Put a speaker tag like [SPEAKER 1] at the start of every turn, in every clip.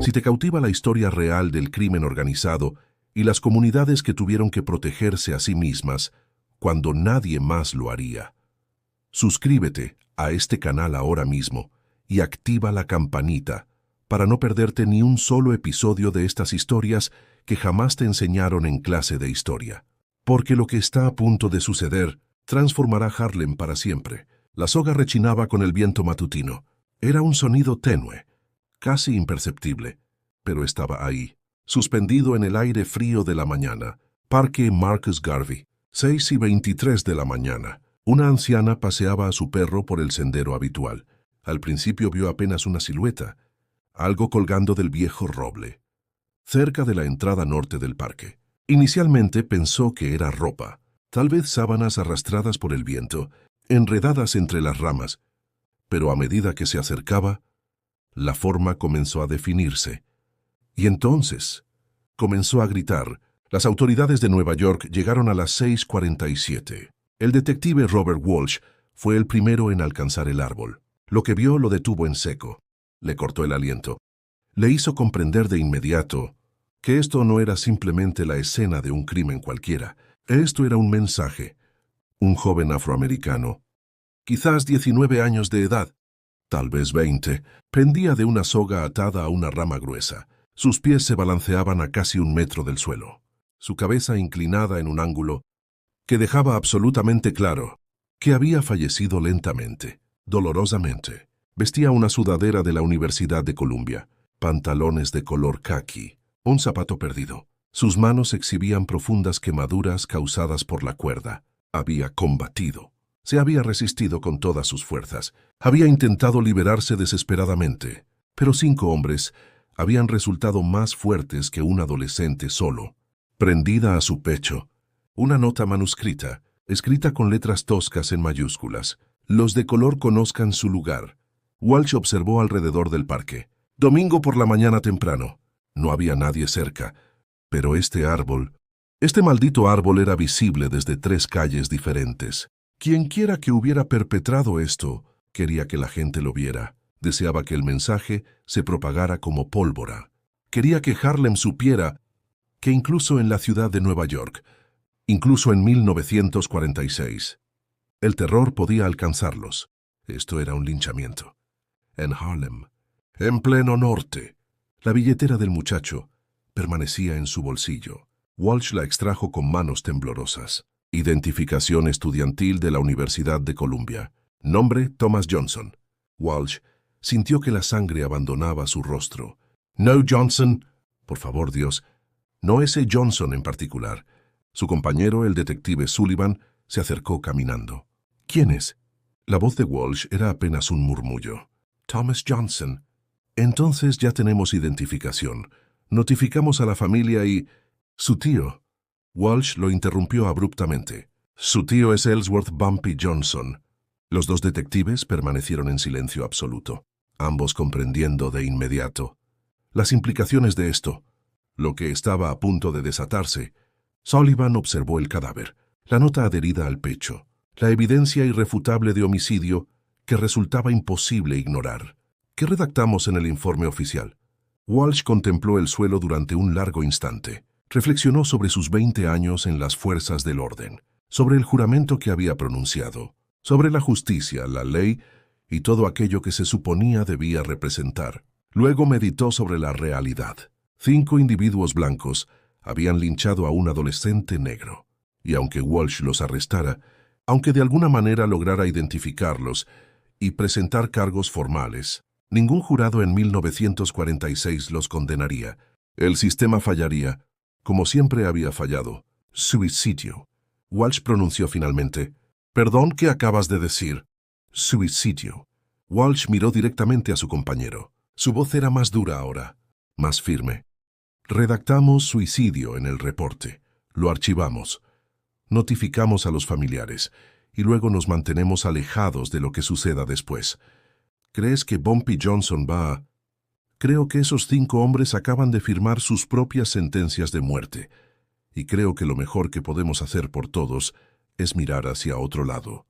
[SPEAKER 1] Si te cautiva la historia real del crimen organizado y las comunidades que tuvieron que protegerse a sí mismas cuando nadie más lo haría. Suscríbete a este canal ahora mismo y activa la campanita para no perderte ni un solo episodio de estas historias que jamás te enseñaron en clase de historia. Porque lo que está a punto de suceder transformará Harlem para siempre. La soga rechinaba con el viento matutino. Era un sonido tenue, casi imperceptible, pero estaba ahí, suspendido en el aire frío de la mañana. Parque Marcus Garvey, 6:23 de la mañana. Una anciana paseaba a su perro por el sendero habitual. Al principio vio apenas una silueta, algo colgando del viejo roble, cerca de la entrada norte del parque. Inicialmente pensó que era ropa, tal vez sábanas arrastradas por el viento, enredadas entre las ramas, pero a medida que se acercaba, la forma comenzó a definirse. Y entonces comenzó a gritar. Las autoridades de Nueva York llegaron a las 6:47. El detective Robert Walsh fue el primero en alcanzar el árbol. Lo que vio lo detuvo en seco. Le cortó el aliento. Le hizo comprender de inmediato que esto no era simplemente la escena de un crimen cualquiera. Esto era un mensaje. Un joven afroamericano, quizás 19 años de edad, tal vez 20, pendía de una soga atada a una rama gruesa. Sus pies se balanceaban a casi 1 metro del suelo, su cabeza inclinada en un ángulo que dejaba absolutamente claro que había fallecido lentamente, dolorosamente. Vestía una sudadera de la Universidad de Columbia, pantalones de color caqui, un zapato perdido. Sus manos exhibían profundas quemaduras causadas por la cuerda. Había combatido. Se había resistido con todas sus fuerzas. Había intentado liberarse desesperadamente, pero 5 hombres habían resultado más fuertes que un adolescente solo. Prendida a su pecho, una nota manuscrita, escrita con letras toscas en mayúsculas. Los de color conozcan su lugar. Walsh observó alrededor del parque. Domingo por la mañana temprano. No había nadie cerca, pero este maldito árbol era visible desde 3 calles diferentes. Quienquiera que hubiera perpetrado esto, quería que la gente lo viera. Deseaba que el mensaje se propagara como pólvora. Quería que Harlem supiera que incluso en la ciudad de Nueva York, incluso en 1946, el terror podía alcanzarlos. Esto era un linchamiento. En Harlem, en pleno norte, la billetera del muchacho permanecía en su bolsillo. Walsh la extrajo con manos temblorosas. Identificación estudiantil de la Universidad de Columbia. Nombre: Thomas Johnson. Walsh sintió que la sangre abandonaba su rostro. No Johnson. Por favor, Dios, no ese Johnson en particular. Su compañero, el detective Sullivan, se acercó caminando. ¿Quién es? La voz de Walsh era apenas un murmullo. Thomas Johnson. Entonces ya tenemos identificación. Notificamos a la familia y... Su tío. Walsh lo interrumpió abruptamente. Su tío es Ellsworth Bumpy Johnson. Los 2 detectives permanecieron en silencio absoluto, ambos comprendiendo de inmediato las implicaciones de esto, lo que estaba a punto de desatarse. Sullivan observó el cadáver, la nota adherida al pecho, la evidencia irrefutable de homicidio que resultaba imposible ignorar. ¿Qué redactamos en el informe oficial? Walsh contempló el suelo durante un largo instante. Reflexionó sobre sus 20 años en las fuerzas del orden, sobre el juramento que había pronunciado, sobre la justicia, la ley y todo aquello que se suponía debía representar. Luego meditó sobre la realidad. 5 individuos blancos habían linchado a un adolescente negro, y aunque Walsh los arrestara, aunque de alguna manera lograra identificarlos y presentar cargos formales, ningún jurado en 1946 los condenaría. El sistema fallaría, como siempre había fallado. Suicidio. Walsh pronunció finalmente. «Perdón, ¿qué acabas de decir?» «Suicidio». Walsh miró directamente a su compañero. Su voz era más dura ahora, más firme. «Redactamos suicidio en el reporte. Lo archivamos. Notificamos a los familiares y luego nos mantenemos alejados de lo que suceda después. ¿Crees que Bumpy Johnson va a...?» Creo que esos 5 hombres acaban de firmar sus propias sentencias de muerte, y creo que lo mejor que podemos hacer por todos es mirar hacia otro lado.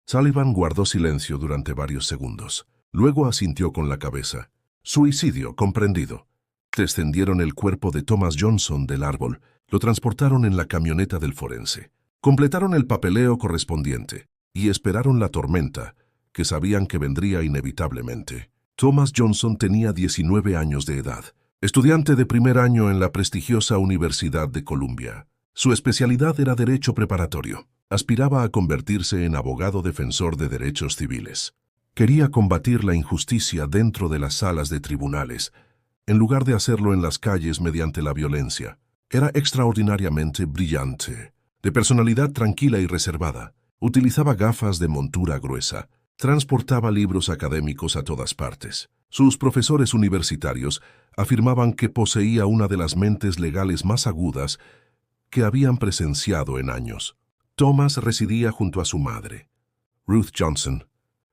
[SPEAKER 1] Sullivan guardó silencio durante varios segundos. Luego asintió con la cabeza. «Suicidio, comprendido. Descendieron el cuerpo de Thomas Johnson del árbol, lo transportaron en la camioneta del forense. Completaron el papeleo correspondiente y esperaron la tormenta, que sabían que vendría inevitablemente. Thomas Johnson tenía 19 años de edad, estudiante de primer año en la prestigiosa Universidad de Columbia. Su especialidad era Derecho Preparatorio. Aspiraba a convertirse en abogado defensor de derechos civiles. Quería combatir la injusticia dentro de las salas de tribunales, en lugar de hacerlo en las calles mediante la violencia. Era extraordinariamente brillante, de personalidad tranquila y reservada. Utilizaba gafas de montura gruesa. Transportaba libros académicos a todas partes. Sus profesores universitarios afirmaban que poseía una de las mentes legales más agudas que habían presenciado en años. Thomas residía junto a su madre, Ruth Johnson,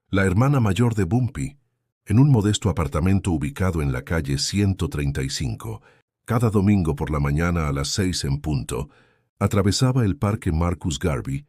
[SPEAKER 1] la hermana mayor de Bumpy, en un modesto apartamento ubicado en la calle 135. Cada domingo por la mañana a las 6 en punto, atravesaba el parque Marcus Garvey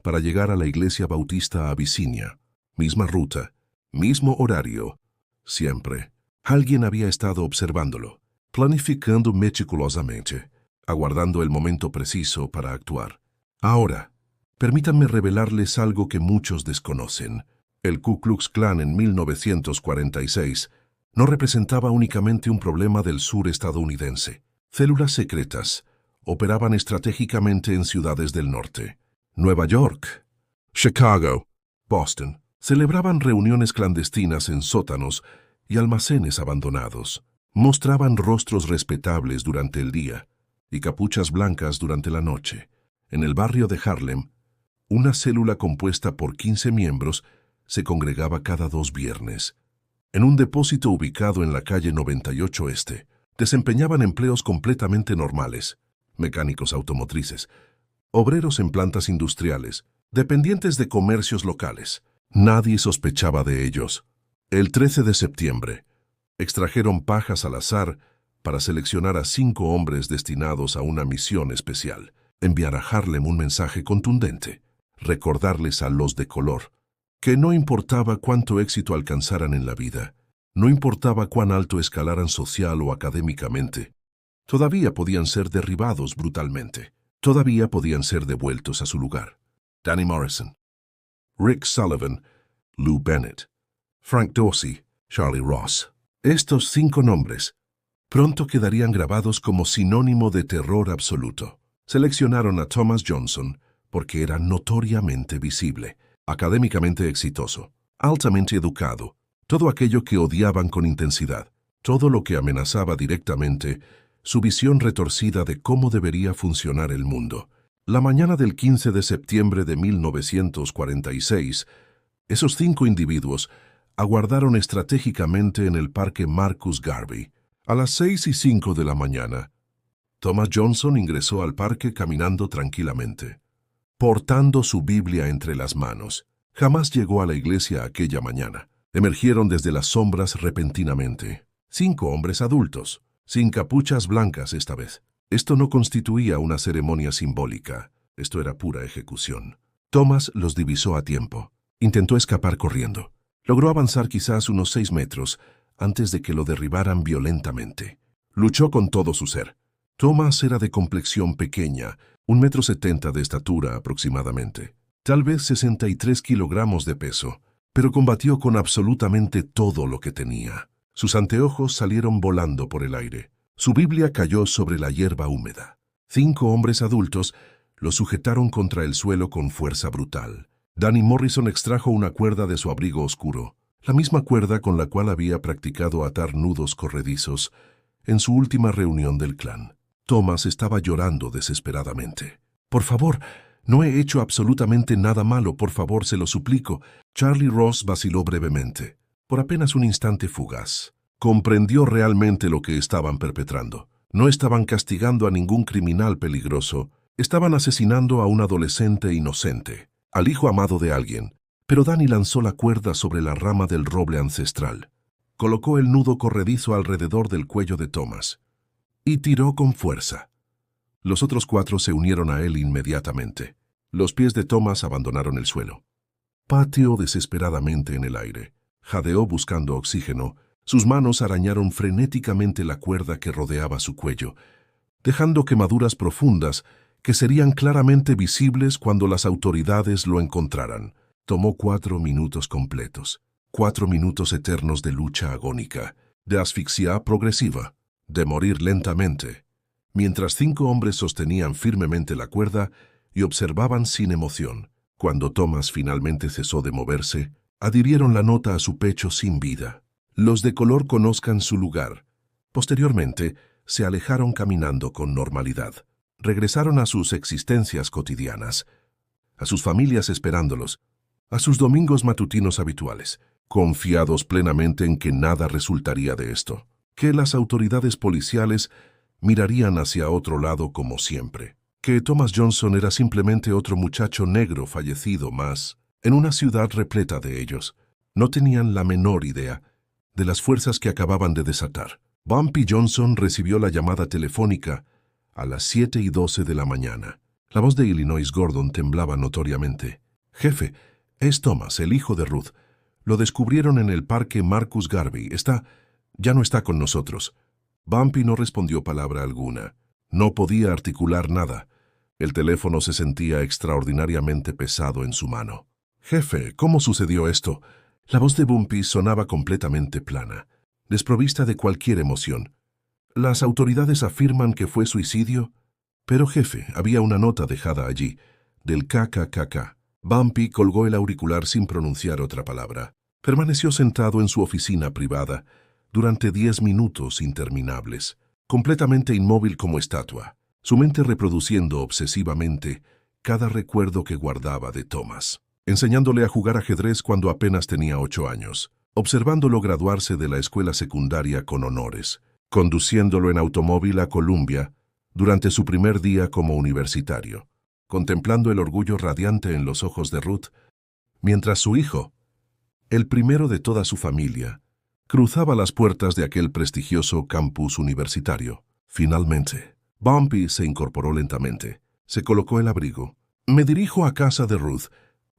[SPEAKER 1] para llegar a la iglesia bautista Abyssinia. Misma ruta, mismo horario, siempre. Alguien había estado observándolo, planificando meticulosamente, aguardando el momento preciso para actuar. Ahora, permítanme revelarles algo que muchos desconocen. El Ku Klux Klan en 1946 no representaba únicamente un problema del sur estadounidense. Células secretas operaban estratégicamente en ciudades del norte. Nueva York, Chicago, Boston. Celebraban reuniones clandestinas en sótanos y almacenes abandonados. Mostraban rostros respetables durante el día y capuchas blancas durante la noche. En el barrio de Harlem, una célula compuesta por 15 miembros se congregaba cada 2 viernes. En un depósito ubicado en la calle 98 Este, desempeñaban empleos completamente normales: mecánicos automotrices, obreros en plantas industriales, dependientes de comercios locales. Nadie sospechaba de ellos. El 13 de septiembre, extrajeron pajas al azar para seleccionar a 5 hombres destinados a una misión especial: enviar a Harlem un mensaje contundente, recordarles a los de color que no importaba cuánto éxito alcanzaran en la vida, no importaba cuán alto escalaran social o académicamente, todavía podían ser derribados brutalmente, todavía podían ser devueltos a su lugar. Danny Morrison, Rick Sullivan, Lou Bennett, Frank Dorsey, Charlie Ross. Estos 5 nombres pronto quedarían grabados como sinónimo de terror absoluto. Seleccionaron a Thomas Johnson porque era notoriamente visible, académicamente exitoso, altamente educado, todo aquello que odiaban con intensidad, todo lo que amenazaba directamente su visión retorcida de cómo debería funcionar el mundo. La mañana del 15 de septiembre de 1946, esos 5 individuos aguardaron estratégicamente en el parque Marcus Garvey. A las 6:05 de la mañana, Thomas Johnson ingresó al parque caminando tranquilamente, portando su Biblia entre las manos. Jamás llegó a la iglesia aquella mañana. Emergieron desde las sombras repentinamente. 5 hombres adultos, sin capuchas blancas esta vez. Esto no constituía una ceremonia simbólica, esto era pura ejecución. Thomas los divisó a tiempo. Intentó escapar corriendo. Logró avanzar quizás unos 6 metros antes de que lo derribaran violentamente. Luchó con todo su ser. Thomas era de complexión pequeña, 1,70 m de estatura aproximadamente, tal vez 63 kilogramos de peso, pero combatió con absolutamente todo lo que tenía. Sus anteojos salieron volando por el aire. Su Biblia cayó sobre la hierba húmeda. 5 hombres adultos lo sujetaron contra el suelo con fuerza brutal. Danny Morrison extrajo una cuerda de su abrigo oscuro, la misma cuerda con la cual había practicado atar nudos corredizos en su última reunión del clan. Thomas estaba llorando desesperadamente. «Por favor, no he hecho absolutamente nada malo, por favor, se lo suplico». Charlie Ross vaciló brevemente, por apenas un instante fugaz. Comprendió realmente lo que estaban perpetrando. No estaban castigando a ningún criminal peligroso, estaban asesinando a un adolescente inocente, al hijo amado de alguien. Pero Danny lanzó la cuerda sobre la rama del roble ancestral, colocó el nudo corredizo alrededor del cuello de Thomas y tiró con fuerza. Los otros 4 se unieron a él inmediatamente. Los pies de Thomas abandonaron el suelo. Pateó desesperadamente en el aire, jadeó buscando oxígeno Sus manos arañaron frenéticamente la cuerda que rodeaba su cuello, dejando quemaduras profundas que serían claramente visibles cuando las autoridades lo encontraran. Tomó 4 minutos completos, 4 minutos eternos de lucha agónica, de asfixia progresiva, de morir lentamente, mientras 5 hombres sostenían firmemente la cuerda y observaban sin emoción. Cuando Thomas finalmente cesó de moverse, adhirieron la nota a su pecho sin vida. Los de color conozcan su lugar. Posteriormente, se alejaron caminando con normalidad. Regresaron a sus existencias cotidianas, a sus familias esperándolos, a sus domingos matutinos habituales, confiados plenamente en que nada resultaría de esto, que las autoridades policiales mirarían hacia otro lado como siempre, que Thomas Johnson era simplemente otro muchacho negro fallecido más en una ciudad repleta de ellos. No tenían la menor idea de las fuerzas que acababan de desatar. Bumpy Johnson recibió la llamada telefónica a las 7:12 de la mañana. La voz de Illinois Gordon temblaba notoriamente. «Jefe, es Thomas, el hijo de Ruth. Lo descubrieron en el parque Marcus Garvey. Ya no está con nosotros». Bumpy no respondió palabra alguna. No podía articular nada. El teléfono se sentía extraordinariamente pesado en su mano. «Jefe, ¿cómo sucedió esto?» La voz de Bumpy sonaba completamente plana, desprovista de cualquier emoción. «Las autoridades afirman que fue suicidio». «Pero, jefe, había una nota dejada allí, del KKKK». Bumpy colgó el auricular sin pronunciar otra palabra. Permaneció sentado en su oficina privada durante 10 minutos interminables, completamente inmóvil como estatua, su mente reproduciendo obsesivamente cada recuerdo que guardaba de Thomas, enseñándole a jugar ajedrez cuando apenas tenía 8 años, observándolo graduarse de la escuela secundaria con honores, conduciéndolo en automóvil a Columbia durante su primer día como universitario, contemplando el orgullo radiante en los ojos de Ruth, mientras su hijo, el primero de toda su familia, cruzaba las puertas de aquel prestigioso campus universitario. Finalmente, Bumpy se incorporó lentamente, se colocó el abrigo. «Me dirijo a casa de Ruth».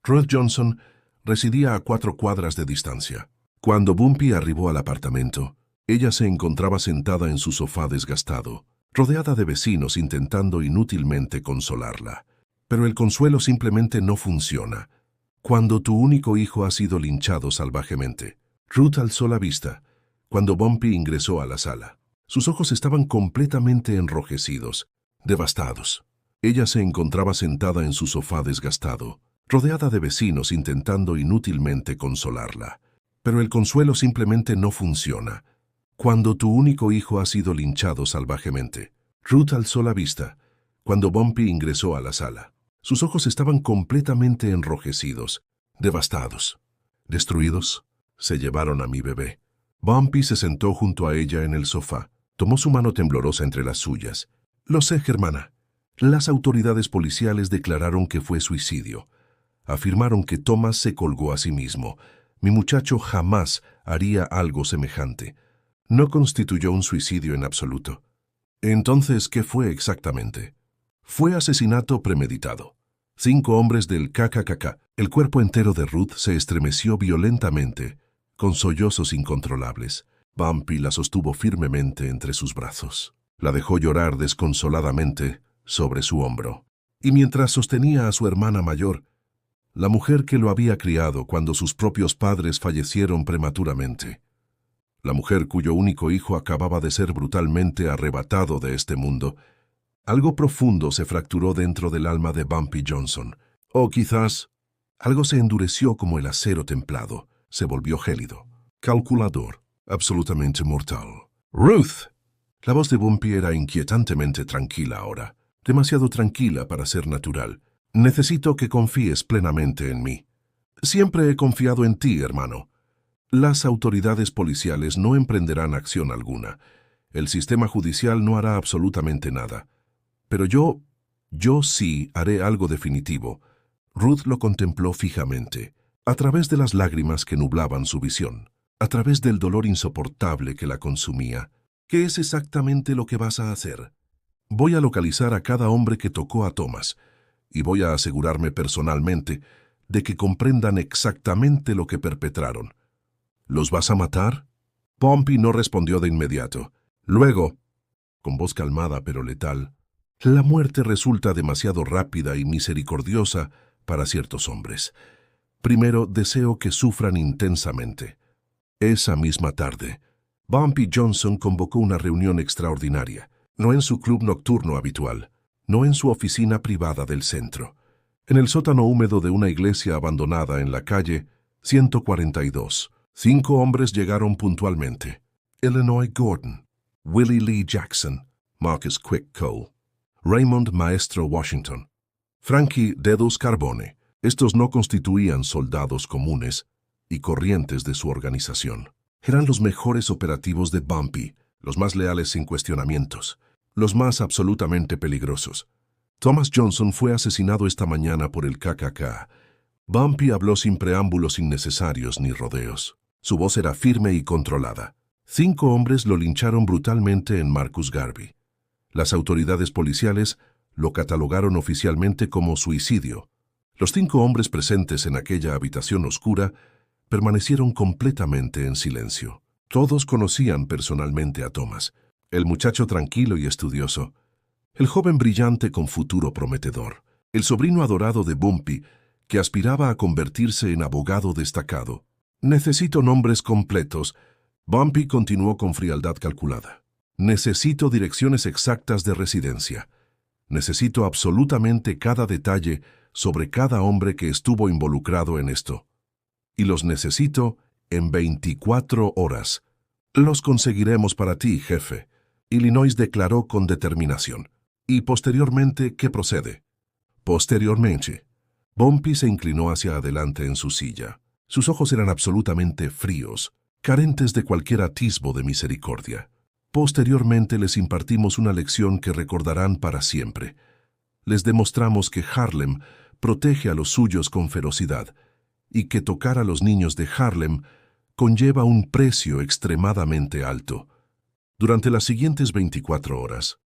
[SPEAKER 1] Ruth Johnson residía a 4 cuadras de distancia. Cuando Bumpy arribó al apartamento, ella se encontraba sentada en su sofá desgastado, rodeada de vecinos intentando inútilmente consolarla. Pero el consuelo simplemente no funciona cuando tu único hijo ha sido linchado salvajemente. Ruth alzó la vista cuando Bumpy ingresó a la sala. Sus ojos estaban completamente enrojecidos, devastados. Ella se encontraba sentada en su sofá desgastado, rodeada de vecinos intentando inútilmente consolarla. Pero el consuelo simplemente no funciona cuando tu único hijo ha sido linchado salvajemente. Ruth alzó la vista cuando Bumpy ingresó a la sala. Sus ojos estaban completamente enrojecidos, devastados. «¿Destruidos? Se llevaron a mi bebé». Bumpy se sentó junto a ella en el sofá. Tomó su mano temblorosa entre las suyas. «Lo sé, Germana. Las autoridades policiales declararon que fue suicidio. Afirmaron que Thomas se colgó a sí mismo. Mi muchacho jamás haría algo semejante. No constituyó un suicidio en absoluto». «Entonces, ¿qué fue exactamente?» «Fue asesinato premeditado. 5 hombres del KKK». El cuerpo entero de Ruth se estremeció violentamente, con sollozos incontrolables. Bumpy la sostuvo firmemente entre sus brazos. La dejó llorar desconsoladamente sobre su hombro. Y mientras sostenía a su hermana mayor, la mujer que lo había criado cuando sus propios padres fallecieron prematuramente, la mujer cuyo único hijo acababa de ser brutalmente arrebatado de este mundo, algo profundo se fracturó dentro del alma de Bumpy Johnson. O quizás algo se endureció como el acero templado, se volvió gélido, calculador, absolutamente mortal. «Ruth». La voz de Bumpy era inquietantemente tranquila ahora, demasiado tranquila para ser natural. «Necesito que confíes plenamente en mí». «Siempre he confiado en ti, hermano». «Las autoridades policiales no emprenderán acción alguna. El sistema judicial no hará absolutamente nada. Pero yo sí haré algo definitivo». Ruth lo contempló fijamente, a través de las lágrimas que nublaban su visión, a través del dolor insoportable que la consumía. «¿Qué es exactamente lo que vas a hacer?» «Voy a localizar a cada hombre que tocó a Thomas, y voy a asegurarme personalmente de que comprendan exactamente lo que perpetraron». «¿Los vas a matar?» Bumpy no respondió de inmediato. Luego, con voz calmada pero letal, la muerte resulta demasiado rápida y misericordiosa para ciertos hombres. Primero, deseo que sufran intensamente. Esa misma tarde, Bumpy Johnson convocó una reunión extraordinaria, no en su club nocturno habitual, no en su oficina privada del centro, en el sótano húmedo de una iglesia abandonada en la calle 142. 5 hombres llegaron puntualmente: Illinois Gordon, Willie Lee Jackson, Marcus Quick Cole, Raymond Maestro Washington, Frankie Dedus Carbone. Estos no constituían soldados comunes y corrientes de su organización. Eran los mejores operativos de Bumpy, los más leales sin cuestionamientos, los más absolutamente peligrosos. Thomas Johnson fue asesinado esta mañana por el KKK. Bumpy habló sin preámbulos innecesarios ni rodeos. Su voz era firme y controlada. 5 hombres lo lincharon brutalmente en Marcus Garvey. Las autoridades policiales lo catalogaron oficialmente como suicidio. Los 5 hombres presentes en aquella habitación oscura permanecieron completamente en silencio. Todos conocían personalmente a Thomas, el muchacho tranquilo y estudioso, el joven brillante con futuro prometedor, el sobrino adorado de Bumpy, que aspiraba a convertirse en abogado destacado. Necesito nombres completos. Bumpy continuó con frialdad calculada. Necesito direcciones exactas de residencia. Necesito absolutamente cada detalle sobre cada hombre que estuvo involucrado en esto. Y los necesito en 24 horas. Los conseguiremos para ti, jefe. Illinois declaró con determinación. ¿Y posteriormente qué procede? Posteriormente, Bumpy se inclinó hacia adelante en su silla. Sus ojos eran absolutamente fríos, carentes de cualquier atisbo de misericordia. Posteriormente les impartimos una lección que recordarán para siempre. Les demostramos que Harlem protege a los suyos con ferocidad y que tocar a los niños de Harlem conlleva un precio extremadamente alto. Durante las siguientes 24 horas,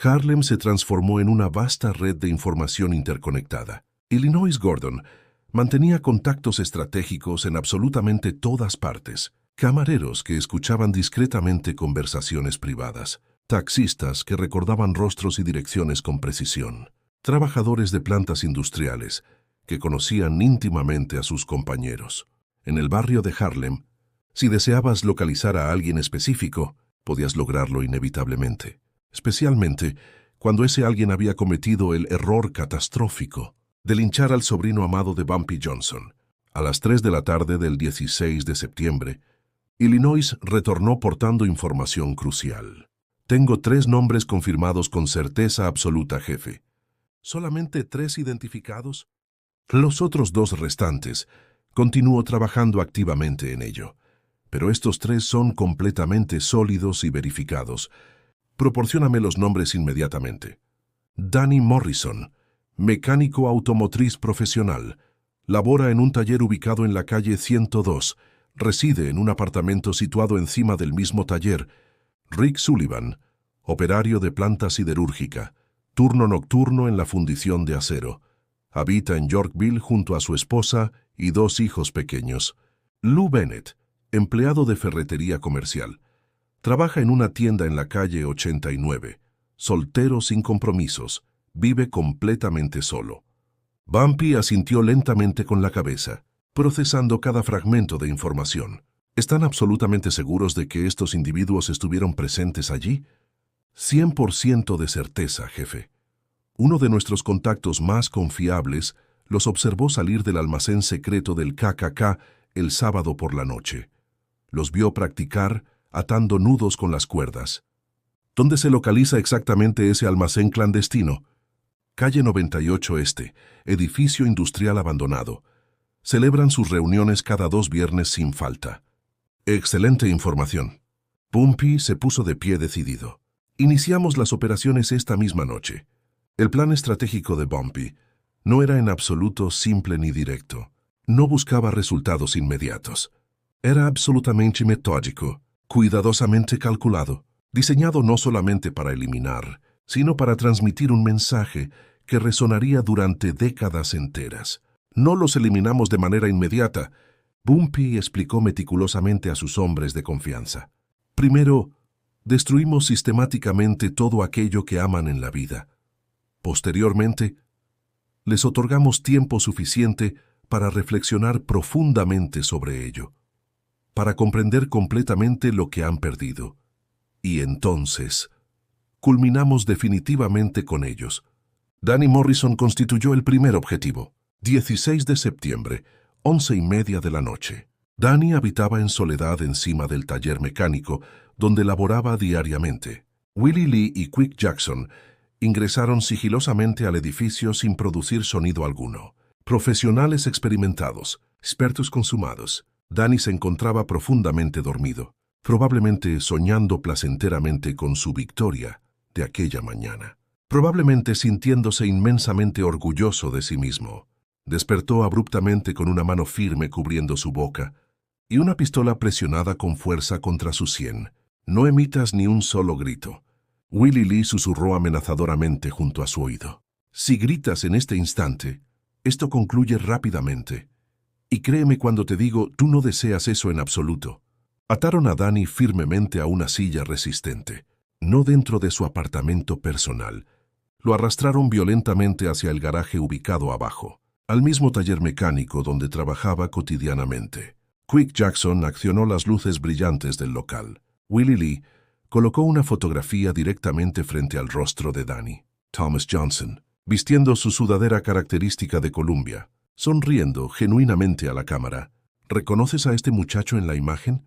[SPEAKER 1] Harlem se transformó en una vasta red de información interconectada. Illinois Gordon mantenía contactos estratégicos en absolutamente todas partes. Camareros que escuchaban discretamente conversaciones privadas, taxistas que recordaban rostros y direcciones con precisión, trabajadores de plantas industriales que conocían íntimamente a sus compañeros. En el barrio de Harlem, si deseabas localizar a alguien específico, podías lograrlo inevitablemente, especialmente cuando ese alguien había cometido el error catastrófico de linchar al sobrino amado de Bumpy Johnson. A las 3 de la tarde del 16 de septiembre, Illinois retornó portando información crucial. Tengo 3 nombres confirmados con certeza absoluta, jefe. ¿Solamente 3 identificados? Los otros 2 restantes, continúo trabajando activamente en ello. Pero estos 3 son completamente sólidos y verificados. Proporcióname los nombres inmediatamente. Danny Morrison, mecánico automotriz profesional. Labora en un taller ubicado en la calle 102. Reside en un apartamento situado encima del mismo taller. Rick Sullivan, operario de planta siderúrgica, turno nocturno en la fundición de acero. Habita en Yorkville junto a su esposa y 2 hijos pequeños. Lou Bennett, empleado de ferretería comercial. Trabaja en una tienda en la calle 89. Soltero sin compromisos. Vive completamente solo. Bumpy asintió lentamente con la cabeza, procesando cada fragmento de información. ¿Están absolutamente seguros de que estos individuos estuvieron presentes allí? 100% de certeza, jefe. Uno de nuestros contactos más confiables los observó salir del almacén secreto del KKK el sábado por la noche. Los vio practicar atando nudos con las cuerdas. ¿Dónde se localiza exactamente ese almacén clandestino? Calle 98 Este, edificio industrial abandonado. Celebran sus reuniones cada 2 viernes sin falta. Excelente información. Bumpy se puso de pie decidido. Iniciamos las operaciones esta misma noche. El plan estratégico de Bumpy no era en absoluto simple ni directo. No buscaba resultados inmediatos. Era absolutamente metódico, cuidadosamente calculado, diseñado no solamente para eliminar, sino para transmitir un mensaje que resonaría durante décadas enteras. No los eliminamos de manera inmediata, Bumpy explicó meticulosamente a sus hombres de confianza. Primero, destruimos sistemáticamente todo aquello que aman en la vida. Posteriormente, les otorgamos tiempo suficiente para reflexionar profundamente sobre ello, para comprender completamente lo que han perdido. Y entonces, culminamos definitivamente con ellos. Danny Morrison constituyó el primer objetivo. 16 de septiembre, 11:30 de la noche. Danny habitaba en soledad encima del taller mecánico, donde laboraba diariamente. Willie Lee y Quick Jackson ingresaron sigilosamente al edificio sin producir sonido alguno. Profesionales experimentados, expertos consumados. Danny se encontraba profundamente dormido, probablemente soñando placenteramente con su victoria de aquella mañana. Probablemente sintiéndose inmensamente orgulloso de sí mismo. Despertó abruptamente con una mano firme cubriendo su boca y una pistola presionada con fuerza contra su sien. No emitas ni un solo grito. Willie Lee susurró amenazadoramente junto a su oído. Si gritas en este instante, esto concluye rápidamente. Y créeme cuando te digo, tú no deseas eso en absoluto. Ataron a Danny firmemente a una silla resistente, no dentro de su apartamento personal. Lo arrastraron violentamente hacia el garaje ubicado abajo, al mismo taller mecánico donde trabajaba cotidianamente. Quick Jackson accionó las luces brillantes del local. Willie Lee colocó una fotografía directamente frente al rostro de Danny. Thomas Johnson, vistiendo su sudadera característica de Columbia, sonriendo genuinamente a la cámara. ¿Reconoces a este muchacho en la imagen?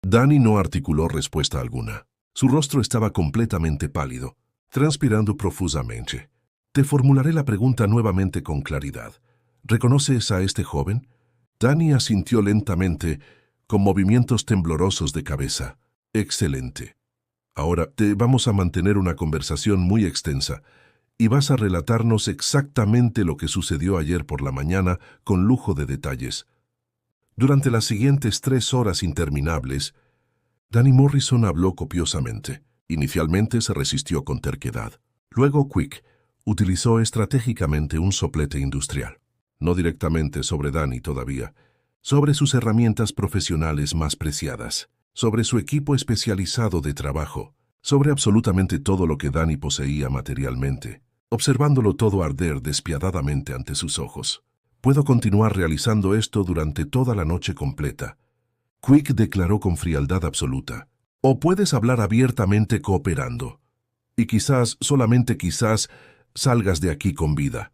[SPEAKER 1] Danny no articuló respuesta alguna. Su rostro estaba completamente pálido, transpirando profusamente. Te formularé la pregunta nuevamente con claridad. ¿Reconoces a este joven? Danny asintió lentamente, con movimientos temblorosos de cabeza. Excelente. Ahora te vamos a mantener una conversación muy extensa y vas a relatarnos exactamente lo que sucedió ayer por la mañana con lujo de detalles. Durante las siguientes 3 horas interminables, Danny Morrison habló copiosamente. Inicialmente se resistió con terquedad. Luego Quick utilizó estratégicamente un soplete industrial. No directamente sobre Danny todavía, sobre sus herramientas profesionales más preciadas, sobre su equipo especializado de trabajo, sobre absolutamente todo lo que Danny poseía materialmente, observándolo todo arder despiadadamente ante sus ojos. Puedo continuar realizando esto durante toda la noche completa. Quick declaró con frialdad absoluta. O puedes hablar abiertamente cooperando. Y quizás, solamente quizás, salgas de aquí con vida.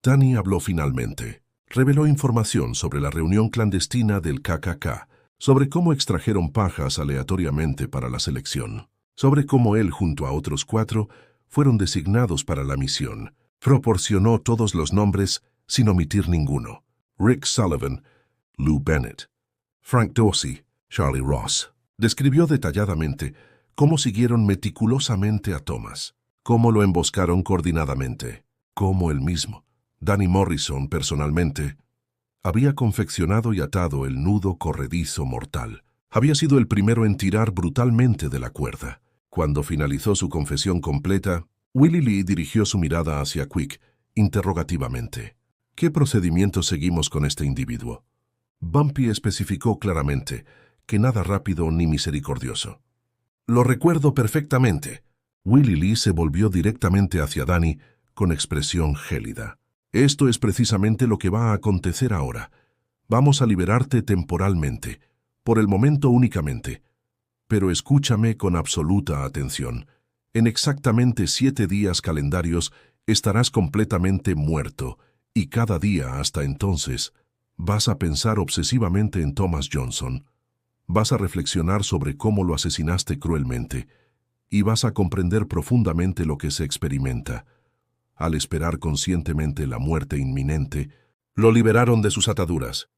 [SPEAKER 1] Danny habló finalmente. Reveló información sobre la reunión clandestina del KKK, sobre cómo extrajeron pajas aleatoriamente para la selección, sobre cómo él junto a otros 4 fueron designados para la misión. Proporcionó todos los nombres sin omitir ninguno. Rick Sullivan, Lou Bennett, Frank Dorsey, Charlie Ross. Describió detalladamente cómo siguieron meticulosamente a Thomas, cómo lo emboscaron coordinadamente, cómo él mismo, Danny Morrison personalmente, había confeccionado y atado el nudo corredizo mortal. Había sido el primero en tirar brutalmente de la cuerda. Cuando finalizó su confesión completa, Willie Lee dirigió su mirada hacia Quick, interrogativamente. ¿Qué procedimiento seguimos con este individuo? Bumpy especificó claramente que nada rápido ni misericordioso. Lo recuerdo perfectamente. Willie Lee se volvió directamente hacia Danny con expresión gélida. Esto es precisamente lo que va a acontecer ahora. Vamos a liberarte temporalmente, por el momento únicamente. Pero escúchame con absoluta atención. En exactamente 7 días calendarios estarás completamente muerto, y cada día hasta entonces vas a pensar obsesivamente en Thomas Johnson. Vas a reflexionar sobre cómo lo asesinaste cruelmente, y vas a comprender profundamente lo que se experimenta. Al esperar conscientemente la muerte inminente, lo liberaron de sus ataduras.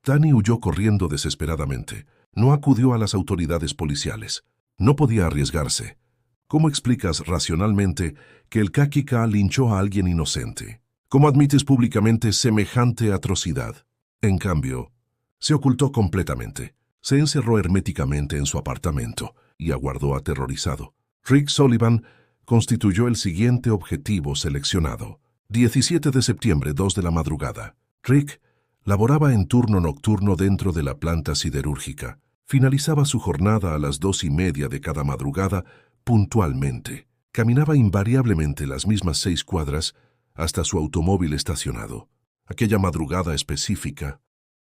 [SPEAKER 1] Danny huyó corriendo desesperadamente. No acudió a las autoridades policiales. No podía arriesgarse. ¿Cómo explicas racionalmente que el KKK linchó a alguien inocente? ¿Cómo admites públicamente semejante atrocidad? En cambio, se ocultó completamente. Se encerró herméticamente en su apartamento y aguardó aterrorizado. Rick Sullivan constituyó el siguiente objetivo seleccionado. 17 de septiembre, 2 de la madrugada. Rick Laboraba en turno nocturno dentro de la planta siderúrgica. Finalizaba su jornada a las 2:30 de cada madrugada, puntualmente. Caminaba invariablemente las mismas 6 cuadras hasta su automóvil estacionado. Aquella madrugada específica,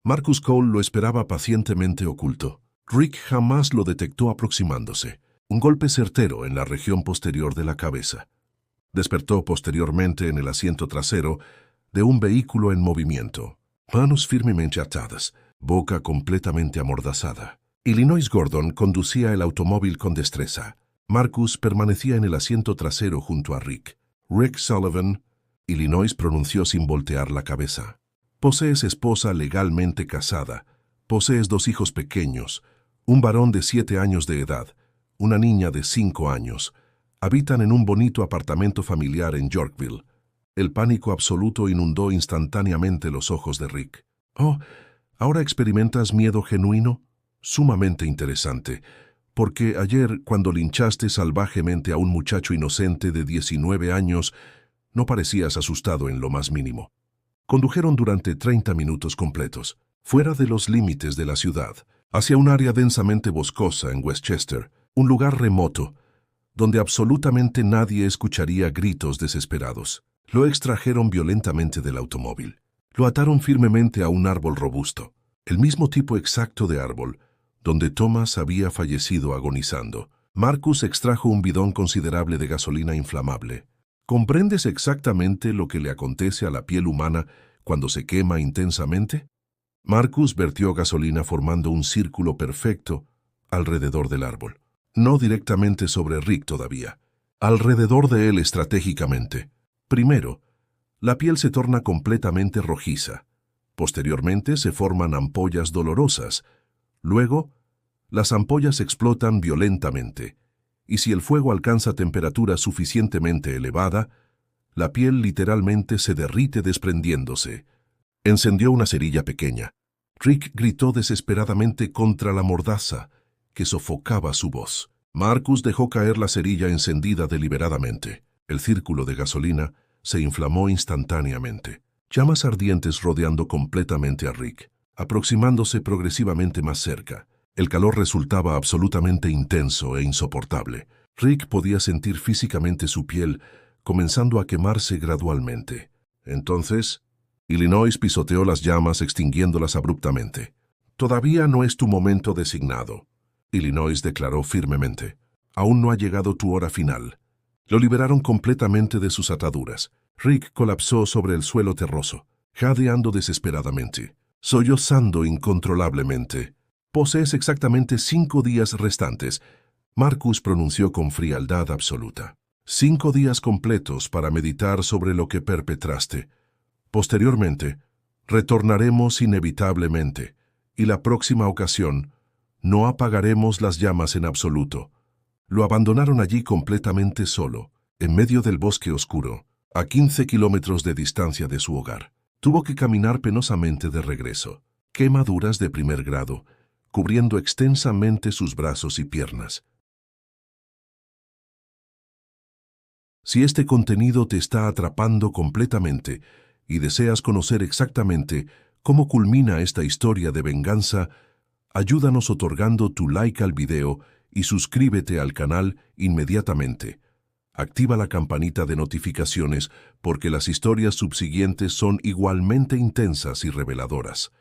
[SPEAKER 1] Marcus Cole lo esperaba pacientemente oculto. Rick jamás lo detectó aproximándose. Un golpe certero en la región posterior de la cabeza. Despertó posteriormente en el asiento trasero de un vehículo en movimiento. Manos firmemente atadas, boca completamente amordazada. Illinois Gordon conducía el automóvil con destreza. Marcus permanecía en el asiento trasero junto a Rick. Rick Sullivan, Illinois pronunció sin voltear la cabeza. Posees esposa legalmente casada. Posees 2 hijos pequeños, un varón de 7 años de edad, una niña de 5 años. Habitan en un bonito apartamento familiar en Yorkville. El pánico absoluto inundó instantáneamente los ojos de Rick. «Oh, ¿ahora experimentas miedo genuino? Sumamente interesante, porque ayer, cuando linchaste salvajemente a un muchacho inocente de 19 años, no parecías asustado en lo más mínimo». Condujeron durante 30 minutos completos, fuera de los límites de la ciudad, hacia un área densamente boscosa en Westchester, un lugar remoto, donde absolutamente nadie escucharía gritos desesperados. Lo extrajeron violentamente del automóvil. Lo ataron firmemente a un árbol robusto, el mismo tipo exacto de árbol, donde Thomas había fallecido agonizando. Marcus extrajo un bidón considerable de gasolina inflamable. ¿Comprendes exactamente lo que le acontece a la piel humana cuando se quema intensamente? Marcus vertió gasolina formando un círculo perfecto alrededor del árbol. No directamente sobre Rick todavía. Alrededor de él estratégicamente. Primero, la piel se torna completamente rojiza. Posteriormente se forman ampollas dolorosas. Luego, las ampollas explotan violentamente. Y si el fuego alcanza temperatura suficientemente elevada, la piel literalmente se derrite desprendiéndose. Encendió una cerilla pequeña. Rick gritó desesperadamente contra la mordaza, que sofocaba su voz. Marcus dejó caer la cerilla encendida deliberadamente. El círculo de gasolina se inflamó instantáneamente. Llamas ardientes rodeando completamente a Rick, aproximándose progresivamente más cerca. El calor resultaba absolutamente intenso e insoportable. Rick podía sentir físicamente su piel comenzando a quemarse gradualmente. Entonces, Illinois pisoteó las llamas extinguiéndolas abruptamente. «Todavía no es tu momento designado», Illinois declaró firmemente. «Aún no ha llegado tu hora final». Lo liberaron completamente de sus ataduras. Rick colapsó sobre el suelo terroso, jadeando desesperadamente, sollozando incontrolablemente. «Posees exactamente 5 días restantes», Marcus pronunció con frialdad absoluta. 5 días completos para meditar sobre lo que perpetraste. Posteriormente, retornaremos inevitablemente, y la próxima ocasión, no apagaremos las llamas en absoluto. Lo abandonaron allí completamente solo, en medio del bosque oscuro, a 15 kilómetros de distancia de su hogar. Tuvo que caminar penosamente de regreso. Quemaduras de primer grado, cubriendo extensamente sus brazos y piernas. Si este contenido te está atrapando completamente y deseas conocer exactamente cómo culmina esta historia de venganza, ayúdanos otorgando tu like al video y suscríbete al canal inmediatamente. Activa la campanita de notificaciones porque las historias subsiguientes son igualmente intensas y reveladoras.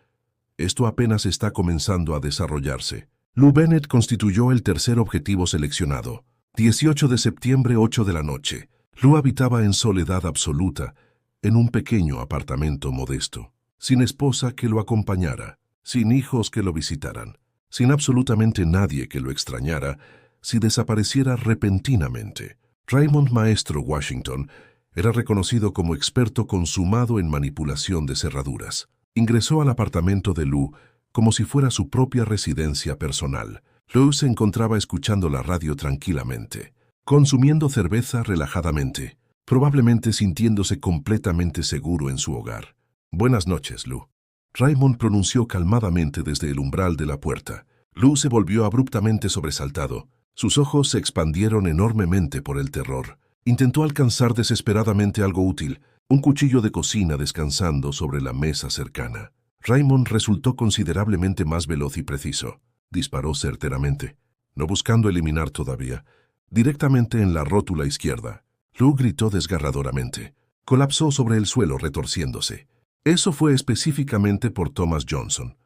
[SPEAKER 1] Esto apenas está comenzando a desarrollarse. Lou Bennett constituyó el tercer objetivo seleccionado. 18 de septiembre, 8 de la noche. Lou habitaba en soledad absoluta, en un pequeño apartamento modesto, sin esposa que lo acompañara, sin hijos que lo visitaran, sin absolutamente nadie que lo extrañara si desapareciera repentinamente. Raymond Maestro Washington era reconocido como experto consumado en manipulación de cerraduras. Ingresó al apartamento de Lou como si fuera su propia residencia personal. Lou se encontraba escuchando la radio tranquilamente, consumiendo cerveza relajadamente, probablemente sintiéndose completamente seguro en su hogar. «Buenas noches, Lou», Raymond pronunció calmadamente desde el umbral de la puerta. Lou se volvió abruptamente sobresaltado. Sus ojos se expandieron enormemente por el terror. Intentó alcanzar desesperadamente algo útil, un cuchillo de cocina descansando sobre la mesa cercana. Raymond resultó considerablemente más veloz y preciso. Disparó certeramente, no buscando eliminar todavía, directamente en la rótula izquierda. Lou gritó desgarradoramente. Colapsó sobre el suelo retorciéndose. Eso fue específicamente por Thomas Johnson.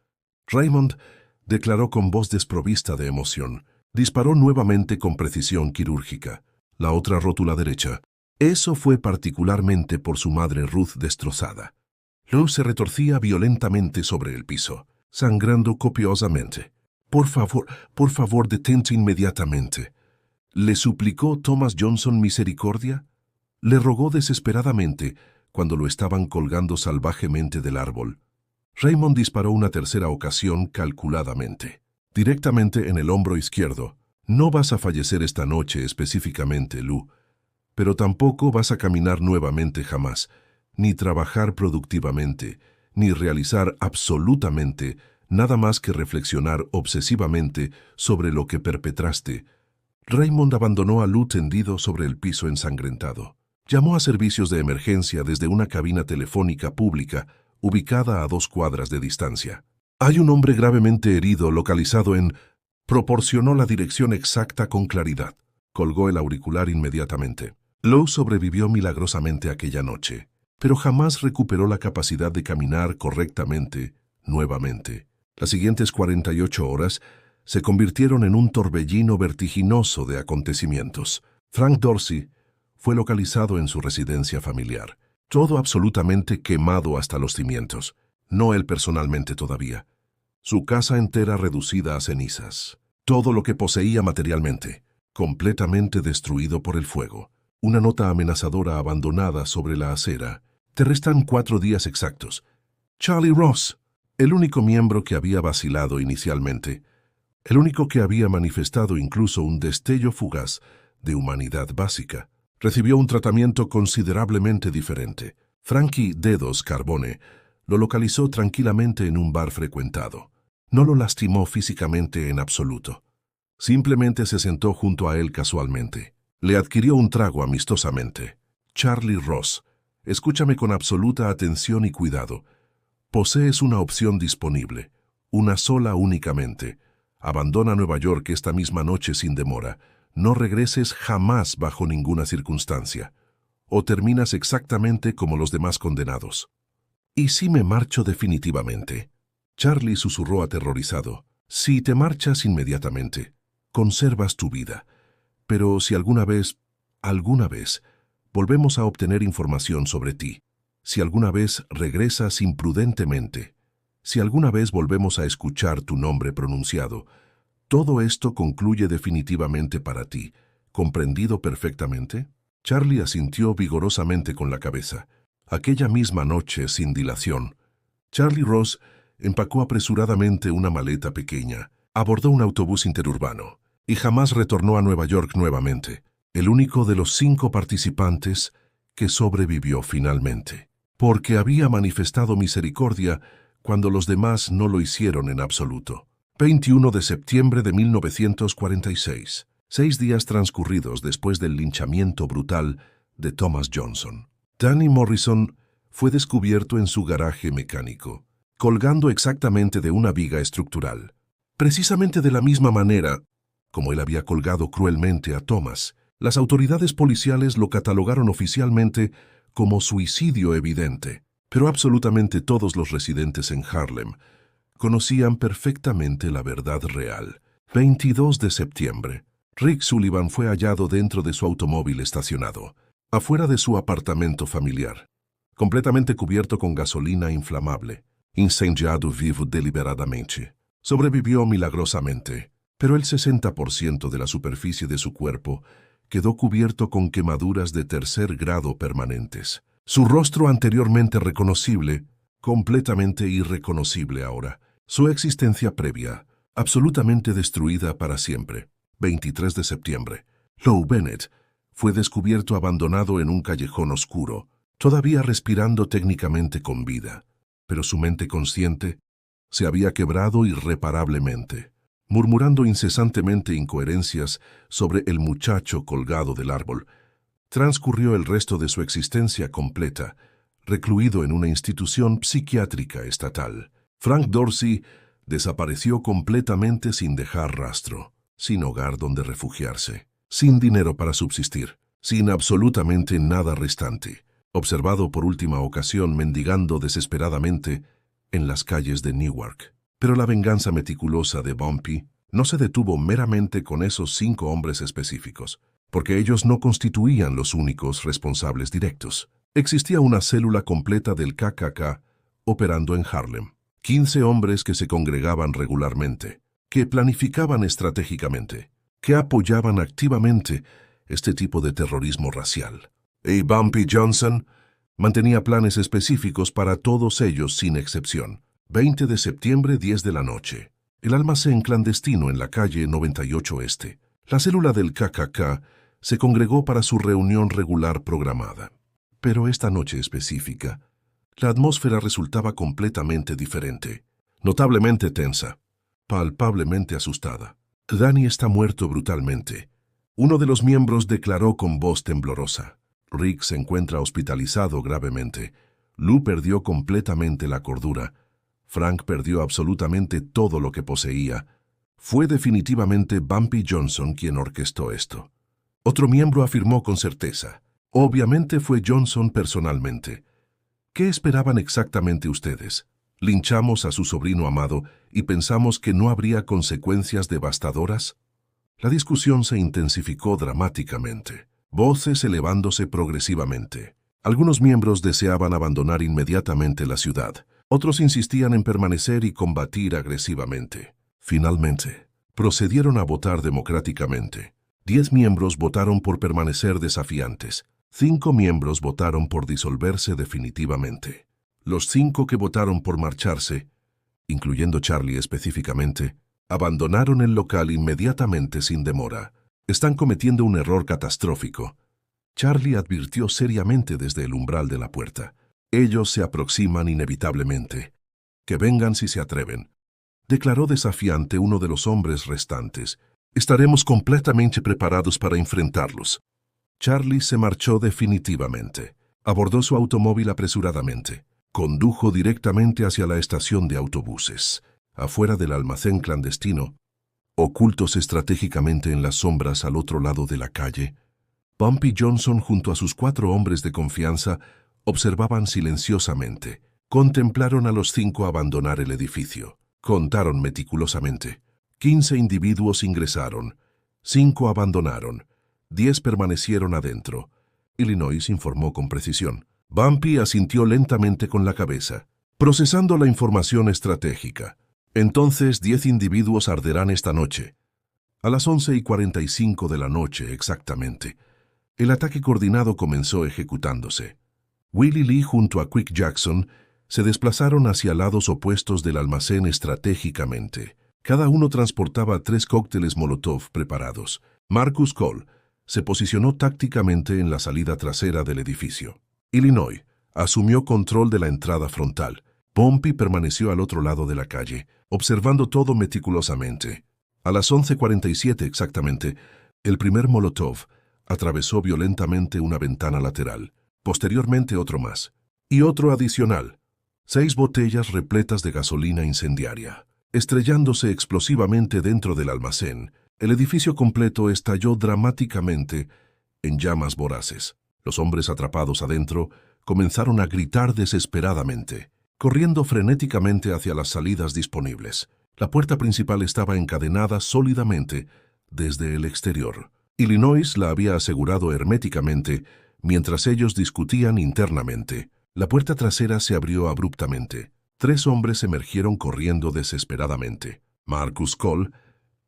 [SPEAKER 1] Raymond declaró con voz desprovista de emoción. Disparó nuevamente con precisión quirúrgica. La otra rótula derecha. Eso fue particularmente por su madre Ruth destrozada. Lou se retorcía violentamente sobre el piso, sangrando copiosamente. Por favor, detente inmediatamente. ¿Le suplicó Thomas Johnson misericordia? Le rogó desesperadamente cuando lo estaban colgando salvajemente del árbol. Raymond disparó una tercera ocasión calculadamente, directamente en el hombro izquierdo. No vas a fallecer esta noche específicamente, Lou, pero tampoco vas a caminar nuevamente jamás, ni trabajar productivamente, ni realizar absolutamente nada más que reflexionar obsesivamente sobre lo que perpetraste. Raymond abandonó a Lou tendido sobre el piso ensangrentado. Llamó a servicios de emergencia desde una cabina telefónica pública ubicada a 2 cuadras de distancia. Hay un hombre gravemente herido localizado en... Proporcionó la dirección exacta con claridad. Colgó el auricular inmediatamente. Lou sobrevivió milagrosamente aquella noche, pero jamás recuperó la capacidad de caminar correctamente nuevamente. Las siguientes 48 horas se convirtieron en un torbellino vertiginoso de acontecimientos. Frank Dorsey fue localizado en su residencia familiar, todo absolutamente quemado hasta los cimientos, no él personalmente todavía. Su casa entera reducida a cenizas, todo lo que poseía materialmente, completamente destruido por el fuego. Una nota amenazadora abandonada sobre la acera. Te restan 4 días exactos. Charlie Ross, el único miembro que había vacilado inicialmente, el único que había manifestado incluso un destello fugaz de humanidad básica, recibió un tratamiento considerablemente diferente. Frankie Dedos Carbone lo localizó tranquilamente en un bar frecuentado. No lo lastimó físicamente en absoluto. Simplemente se sentó junto a él casualmente. Le adquirió un trago amistosamente. Charlie Ross, escúchame con absoluta atención y cuidado. Posees una opción disponible, una sola únicamente. Abandona Nueva York esta misma noche sin demora. No regreses jamás bajo ninguna circunstancia. O terminas exactamente como los demás condenados. ¿Y si me marcho definitivamente? Charlie susurró aterrorizado. Si te marchas inmediatamente, conservas tu vida. Pero si alguna vez, volvemos a obtener información sobre ti, si alguna vez regresas imprudentemente, si alguna vez volvemos a escuchar tu nombre pronunciado, todo esto concluye definitivamente para ti. ¿Comprendido perfectamente? Charlie asintió vigorosamente con la cabeza. Aquella misma noche, sin dilación, Charlie Ross empacó apresuradamente una maleta pequeña, abordó un autobús interurbano y jamás retornó a Nueva York nuevamente, el único de los 5 participantes que sobrevivió finalmente, porque había manifestado misericordia cuando los demás no lo hicieron en absoluto. 21 de septiembre de 1946, 6 días transcurridos después del linchamiento brutal de Thomas Johnson. Danny Morrison fue descubierto en su garaje mecánico, colgando exactamente de una viga estructural, precisamente de la misma manera como él había colgado cruelmente a Thomas. Las autoridades policiales lo catalogaron oficialmente como suicidio evidente, pero absolutamente todos los residentes en Harlem conocían perfectamente la verdad real. 22 de septiembre, Rick Sullivan fue hallado dentro de su automóvil estacionado, afuera de su apartamento familiar, completamente cubierto con gasolina inflamable, incendiado vivo deliberadamente. Sobrevivió milagrosamente, pero el 60% de la superficie de su cuerpo quedó cubierto con quemaduras de 3er grado permanentes. Su rostro anteriormente reconocible, completamente irreconocible ahora. Su existencia previa, absolutamente destruida para siempre. 23 de septiembre. Lou Bennett fue descubierto abandonado en un callejón oscuro, todavía respirando técnicamente con vida, pero su mente consciente se había quebrado irreparablemente, murmurando incesantemente incoherencias sobre el muchacho colgado del árbol. Transcurrió el resto de su existencia completa, recluido en una institución psiquiátrica estatal. Frank Dorsey desapareció completamente sin dejar rastro, sin hogar donde refugiarse, sin dinero para subsistir, sin absolutamente nada restante, observado por última ocasión mendigando desesperadamente en las calles de Newark. Pero la venganza meticulosa de Bumpy no se detuvo meramente con esos 5 hombres específicos, porque ellos no constituían los únicos responsables directos. Existía una célula completa del KKK operando en Harlem. 15 hombres que se congregaban regularmente, que planificaban estratégicamente, que apoyaban activamente este tipo de terrorismo racial. Y Bumpy Johnson mantenía planes específicos para todos ellos sin excepción. 20 de septiembre, 10 de la noche. El almacén clandestino en la calle 98 Este. La célula del KKK se congregó para su reunión regular programada. Pero esta noche específica, la atmósfera resultaba completamente diferente, notablemente tensa, palpablemente asustada. Danny está muerto brutalmente. Uno de los miembros declaró con voz temblorosa. Rick se encuentra hospitalizado gravemente. Lou perdió completamente la cordura. Frank perdió absolutamente todo lo que poseía. Fue definitivamente Bumpy Johnson quien orquestó esto. Otro miembro afirmó con certeza. Obviamente fue Johnson personalmente. ¿Qué esperaban exactamente ustedes? ¿Linchamos a su sobrino amado y pensamos que no habría consecuencias devastadoras? La discusión se intensificó dramáticamente, voces elevándose progresivamente. Algunos miembros deseaban abandonar inmediatamente la ciudad. Otros insistían en permanecer y combatir agresivamente. Finalmente, procedieron a votar democráticamente. 10 miembros votaron por permanecer desafiantes. 5 miembros votaron por disolverse definitivamente. Los 5 que votaron por marcharse, incluyendo Charlie específicamente, abandonaron el local inmediatamente sin demora. Están cometiendo un error catastrófico. Charlie advirtió seriamente desde el umbral de la puerta. Ellos se aproximan inevitablemente. Que vengan si se atreven. Declaró desafiante uno de los hombres restantes. Estaremos completamente preparados para enfrentarlos. Charlie se marchó definitivamente. Abordó su automóvil apresuradamente. Condujo directamente hacia la estación de autobuses, afuera del almacén clandestino, ocultos estratégicamente en las sombras al otro lado de la calle. Bumpy Johnson junto a sus 4 hombres de confianza observaban silenciosamente. Contemplaron a los 5 abandonar el edificio. Contaron meticulosamente. 15 individuos ingresaron. 5 abandonaron. 10 permanecieron adentro. Illinois informó con precisión. Bumpy asintió lentamente con la cabeza, procesando la información estratégica. Entonces 10 individuos arderán esta noche. A las 11:45 de la noche exactamente, el ataque coordinado comenzó ejecutándose. Willie Lee junto a Quick Jackson se desplazaron hacia lados opuestos del almacén estratégicamente. Cada uno transportaba 3 cócteles Molotov preparados. Marcus Cole se posicionó tácticamente en la salida trasera del edificio. Illinois asumió control de la entrada frontal. Bumpy permaneció al otro lado de la calle, observando todo meticulosamente. A las 11:47 exactamente, el primer Molotov atravesó violentamente una ventana lateral. Posteriormente otro más. Y otro adicional. 6 botellas repletas de gasolina incendiaria. Estrellándose explosivamente dentro del almacén, el edificio completo estalló dramáticamente en llamas voraces. Los hombres atrapados adentro comenzaron a gritar desesperadamente, corriendo frenéticamente hacia las salidas disponibles. La puerta principal estaba encadenada sólidamente desde el exterior. Illinois la había asegurado herméticamente mientras ellos discutían internamente. La puerta trasera se abrió abruptamente. 3 hombres emergieron corriendo desesperadamente. Marcus Cole